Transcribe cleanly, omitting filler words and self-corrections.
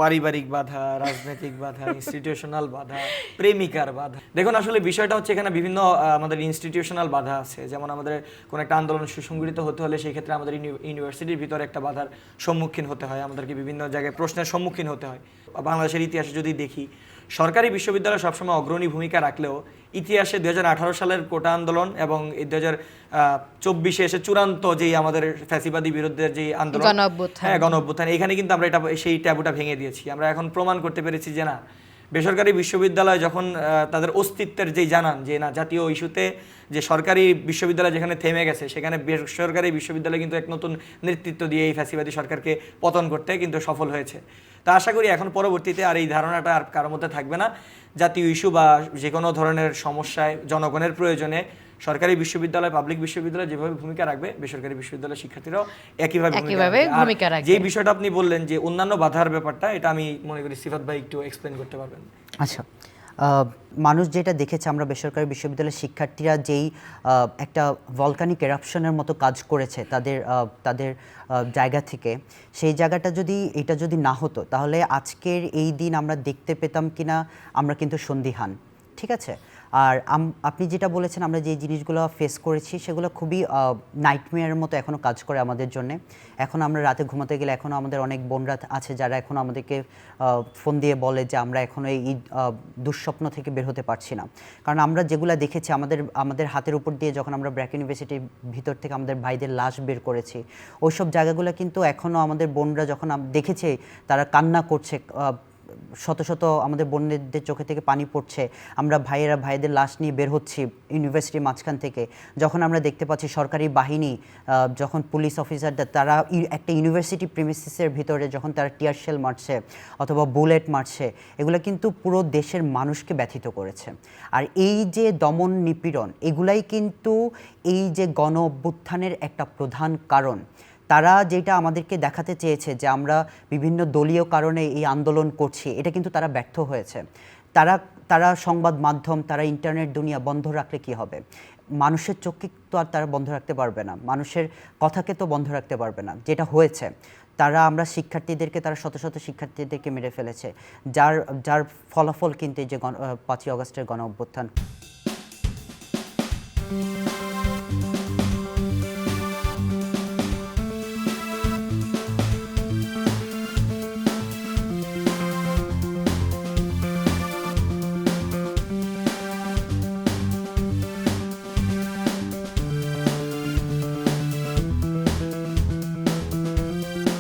পারিবারিক বাধা, রাজনৈতিক বাধা, ইনস্টিটিউশনাল বাধা, প্রেমিকার বাধা। দেখুন আসলে বিষয়টা হচ্ছে এখানে বিভিন্ন আমাদের ইনস্টিটিউশনাল বাধা আছে। যেমন আমাদের কোনো একটা আন্দোলন সুসংগঠিত হতে হলে সেই ক্ষেত্রে আমাদের ইউনিভার্সিটির ভিতরে একটা বাধার সম্মুখীন হতে হয়, আমাদেরকে বিভিন্ন জায়গায় প্রশ্নের সম্মুখীন হতে হয়। বাংলাদেশের ইতিহাসে যদি দেখি, সরকারি বিশ্ববিদ্যালয় সবসময় অগ্রণী ভূমিকা রাখলেও ইতিহাসে 2018 সালের কোটা আন্দোলন এবং এই 2024 এসে চূড়ান্ত যেই আমাদের ফ্যাসিবাদী বিরুদ্ধে যে আন্দোলন, গণ অভ্যুত্থান, এখানে কিন্তু আমরা সেই ট্যাবুটা ভেঙে দিয়েছি। আমরা এখন প্রমাণ করতে পেরেছি যে না, বেসরকারি বিশ্ববিদ্যালয় যখন তাদের অস্তিত্বের যেই জানান যে না, জাতীয় ইস্যুতে যে সরকারি বিশ্ববিদ্যালয় যেখানে থেমে গেছে, সেখানে বেসরকারি বিশ্ববিদ্যালয় কিন্তু এক নতুন নেতৃত্ব দিয়ে এই ফ্যাসিবাদী সরকারকে পতন করতে কিন্তু সফল হয়েছে। তা আশা করি এখন পরবর্তীতে আর এই ধারণাটা আর কারোর মধ্যে থাকবে না। জাতীয় ইস্যু বা যে কোনো ধরনের সমস্যায় জনগণের প্রয়োজনে সরকারি বিশ্ববিদ্যালয়, পাবলিক বিশ্ববিদ্যালয় যেভাবে ভূমিকা রাখবে, বেসরকারি বিশ্ববিদ্যালয় শিক্ষার্থীরাও একইভাবে ভূমিকা রাখবে। যে বিষয়টা আপনি বললেন যে অন্যান্য বাধার ব্যাপারটা, এটা আমি মনে করি সিফাত ভাই একটু এক্সপ্লেন করতে পারবেন। আচ্ছা, মানুষ যেটা দেখেছে, আমরা বেসরকারি বিশ্ববিদ্যালয়ের শিক্ষার্থীরা যেই একটা ভলকানিক এরাপশনের মতো কাজ করেছে তাদের জায়গা থেকে, সেই জায়গাটা এটা যদি না হতো, তাহলে আজকের এই দিন আমরা দেখতে পেতাম কিনা আমরা কিন্তু সন্দিহান। ঠিক আছে। আর আপনি যেটা বলেছেন, আমরা যে জিনিসগুলো ফেস করেছি সেগুলো খুবই নাইটমেয়ারের মতো এখনও কাজ করে আমাদের জন্য। এখন আমরা রাতে ঘুমাতে গেলে এখনও আমাদের অনেক বোনরা আছে যারা এখনও আমাদেরকে ফোন দিয়ে বলে যে আমরা এখনও এই দুঃস্বপ্ন থেকে বের হতে পারছি না। কারণ আমরা যেগুলো দেখেছি, আমাদের হাতের উপর দিয়ে যখন আমরা ব্র্যাক ইউনিভার্সিটির ভিতর থেকে আমাদের ভাইদের লাশ বের করেছি, ওইসব জায়গাগুলো কিন্তু এখনও আমাদের বোনরা যখন দেখেছে, তারা কান্না করছে, শত শত আমাদের বোনদের চোখে থেকে পানি পড়ছে। আমরা ভাইদের লাশ নিয়ে বের হচ্ছি ইউনিভার্সিটির মাঝখান থেকে, যখন আমরা দেখতে পাচ্ছি সরকারি বাহিনী, যখন পুলিশ অফিসারদের, তারা একটা ইউনিভার্সিটি প্রিমিসিসের ভিতরে যখন তারা টিয়ার শেল মারছে অথবা বুলেট মারছে, এগুলো কিন্তু পুরো দেশের মানুষকে ব্যথিত করেছে। আর এই যে দমন নিপীড়ন, এগুলাই কিন্তু এই যে গণ অভ্যুত্থানের একটা প্রধান কারণ। তারা যেটা আমাদেরকে দেখাতে চেয়েছে যে আমরা বিভিন্ন দলীয় কারণে এই আন্দোলন করছি, এটা কিন্তু তারা ব্যর্থ হয়েছে। তারা সংবাদ মাধ্যম, তারা ইন্টারনেট দুনিয়া বন্ধ রাখলে কি হবে? মানুষের চোখকে তো আর তারা বন্ধ রাখতে পারবে না, মানুষের কথাকে তো বন্ধ রাখতে পারবে না। যেটা হয়েছে, আমরা শিক্ষার্থীদেরকে, তারা শত শত শিক্ষার্থীদেরকে মেরে ফেলেছে, যার ফলাফল কিন্তু এই যে 5ই আগস্টের গণ অভ্যুত্থান।